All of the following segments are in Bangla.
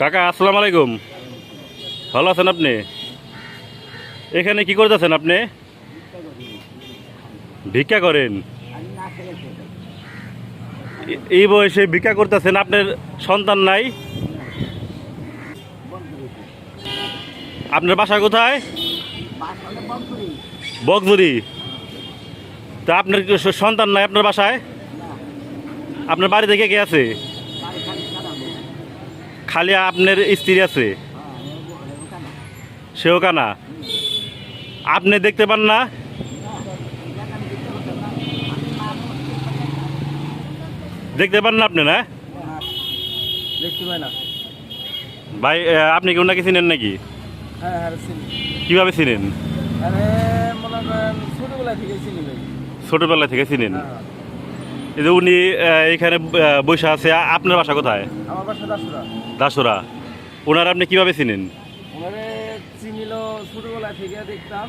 কাকা আসসালামু আলাইকুম। ভালো আছেন আপনি? এখানে কি করতেছেন আপনি? ভিক্ষা করেন? এই বয়সে ভিক্ষা করতেছেন, আপনার সন্তান নাই? আপনার বাসা কোথায়? বকজুরি। তা আপনার কি সন্তান নাই আপনার বাসায়? আপনার বাড়ি থেকে কে আছে? খালি আপনার স্ত্রী আছে? সেও কানা? আপনি দেখতে পান না? দেখতে পান না আপনি? না দেখতে পাই না ভাই, আপনি কি ওনাকে চিনেন নাকি? হ্যাঁ হ্যাঁ চিনি। কিভাবে চিনেন? আরে মনে করেন ছোটবেলা থেকে চিনি ভাই। ছোটবেলা থেকে চিনেন? হ্যাঁ, এই যে উনি এখানে বসে আছে, আপনার বাসা কোথায়? আমার বাসা দাসুরা। দাসুরা। ওনার আপনি কিভাবে চিনেন? ওনারে চিনিল ছোটবেলা থেকে দেখতাম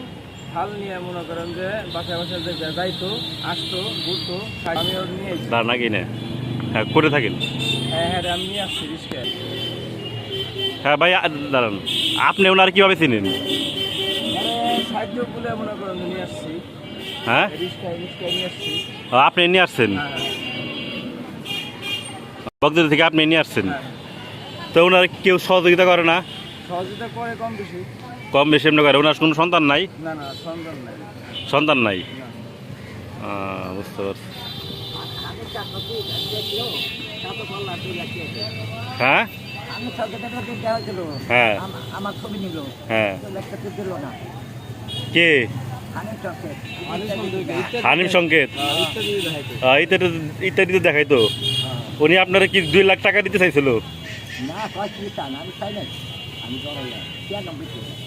হাল নিয়ে, মনে করেন যে বাসায় বাসায় যে যাইতো আসতো ঘুরতো, আমি ওর নিয়ে এসেছি। দাঁড় নাকি না? হ্যাঁ, করে থাকেন। হ্যাঁ হ্যাঁ আমি নিয়ে আসছি রিস্কায়। হ্যাঁ ভাই, দাঁড়ান। আপনি ওনার কিভাবে চিনেন? মানে সাহায্য বলে মনে করেন যে নিয়ে আসছি। হ্যাঁ, রিস্কায় রিস্কায় নিয়ে আসছি। আপনি নিয়ে আসছেন? হ্যাঁ বকজুরি থেকে আপনি নিয়ে আসছেন? হ্যাঁ। তো ওনার কেউ সহযোগিতা করে না? সহযোগিতা করে কম বেশি। কম বেশি এমনি করে? ওনার কোনো সন্তান নাই? না না সন্তান নাই। সন্তান নাই? না। বুঝতে পারছি। হ্যাঁ হ্যাঁ আমার ছবি নিল, হ্যাঁ। দিল না। কে? হানিম সংকেত? ইত্যাদি ইত্যাদি দেখাইতো। উনি আপনারা কি 2 লাখ টাকা দিতে চাইছিল? না আমি চাই নাই, আমি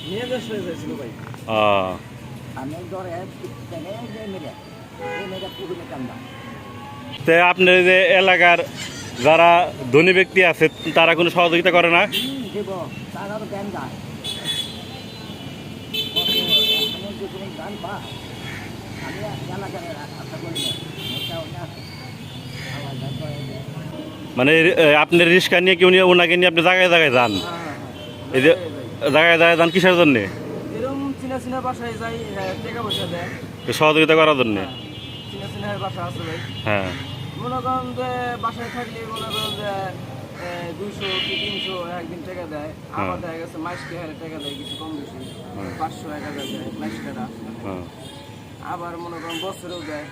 নিয়ে বেশ হয়ে যাইছিল ভাই। আমি তো আপনার যে এলাকার যারা ধনী ব্যক্তি আছে তারা কোনো সহযোগিতা করে না? দেব তারা তো ব্যান যায় গান পা আমি এলাকায় আশা করি না। মানে আপনার রিক্সা নিয়ে কি উনি ওনাকে নিয়ে আপনি জায়গায় জায়গায় যান? এই যে জায়গায় জায়গায় যান কিসের জন্যে? এরকম চিনা চিনা বাসায় যাই, টাকা পয়সা দেয় সহযোগিতা করার জন্যে? চিনা চিনা বাসা আছে ভাই। হ্যাঁ। মনে করেন যে বাসায় থাকলে মনে করেন যে 200 কি 300 একদিন টাকা দেয়, আবার দেখা গেছে মাসকে হারে টাকা দেয় কিছু কম বেশি, 500 1000 দেয় মাসকেটা। আবার মনে করেন বছরেও দেয়,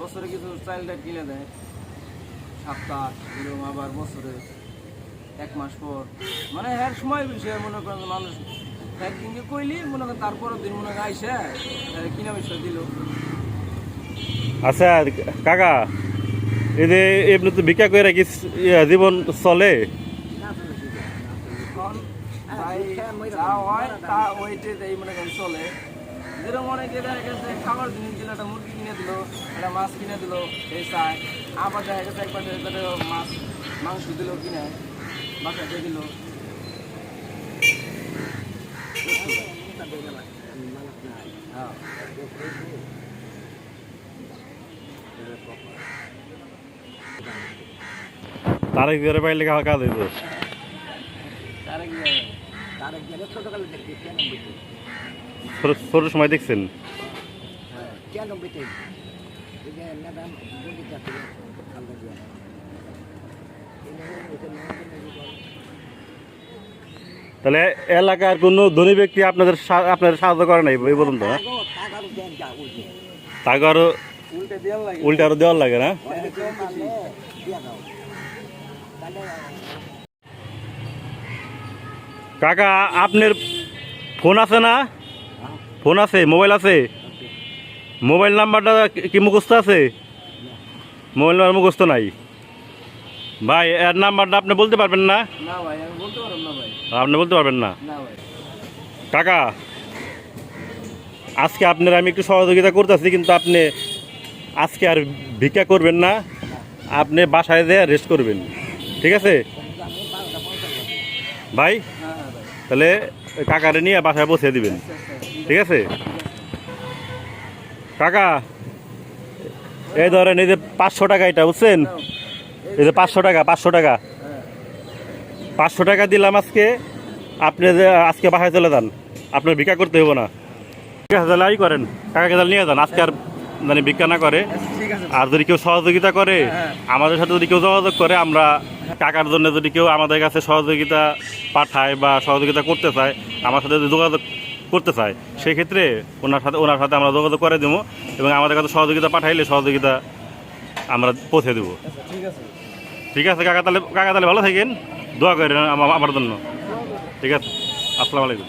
বছরে কিছু চাইল্ড কিনে দেয় সপ্তাহ এরকম, আবার বছরে 1 মাস পর, মানে এর সময় বিষয়ে মনে করেন মানুষ একদিনকে কইলি মনে করেন তারপরের দিন মনে করেন আইসে কিনা বিষয় দিল। আচ্ছা কাকা, এই যে এমনি তো ভিক্ষা করে কি জীবন চলে? যা হয় তা ওইটাই মনে করেন চলে। যেরকম অনেকে দেখা গেছে খাবার জিনিস দিল, একটা মুরগি কিনে দিল, একটা মাছ কিনে দিল, এই চায়। আবার দেখা গেছে একবার মাছ মাংস দিল কিনে বাসাতে দিল। তারা কি করে পাইলে কাজ হইতো? ছোট সময় দেখছেন? তাহলে এলাকার কোনো ধনী ব্যক্তি আপনাদের সাহায্য করে নাই এই পর্যন্ত? তাকে আরো উল্টে আরো দেওয়ার লাগে না? কাকা আপনার ফোন আছে না? ফোন আছে? মোবাইল আছে? মোবাইল নাম্বারটা কি মুখস্থ আছে? মোবাইল নাম্বার মুখস্থ নাই? ভাই এর নাম্বারটা আপনি বলতে পারবেন না? না ভাই আমি বলতে পারব না ভাই। আপনি বলতে পারবেন না? না ভাই। কাকা আজকে আপনার আমি একটু সহযোগিতা করতেছি, কিন্তু আপনি আজকে আর ভিক্ষা করবেন না, আপনি বাসায় যেয়ে রেস্ট করবেন, ঠিক আছে ভাই? তাহলে কাকারে নিয়ে বাসায় পৌঁছে দিবেন, ঠিক আছে? কাকা এই ধরেন, এই যে 500 টাকা, এটা বুঝছেন? এই যে 500 টাকা, 500 টাকা 500 টাকা দিলাম আজকে, আপনি যে আজকে বাসায় চলে যান, আপনার ভিক্ষা করতে হইব না। ঠিক আছে, তাহলে আই করেন, কাকাকে তাহলে নিয়ে যান, আজকে আর মানে ভিক্ষা না করে। আচ্ছা, ঠিক আছে। আর যদি কেউ সহযোগিতা করে, হ্যাঁ। আমাদের সাথে যদি কেউ যোগাযোগ করে, আমরা কাকার জন্য যদি কেউ আমাদের কাছে সহযোগিতা পাঠায় বা সহযোগিতা করতে চায়, আমার সাথে যদি যোগাযোগ করতে চায়, সেই ক্ষেত্রে ওনার সাথে আমরা যোগাযোগ করে দেবো, এবং আমাদের কাছে সহযোগিতা পাঠাইলে সহযোগিতা আমরা পৌঁছে দেবো। আচ্ছা, ঠিক আছে। ঠিক আছে কাকা, তাহলে ভালো থাকেন, দোয়া করেন আমার জন্য। ঠিক আছে, আসসালামু আলাইকুম।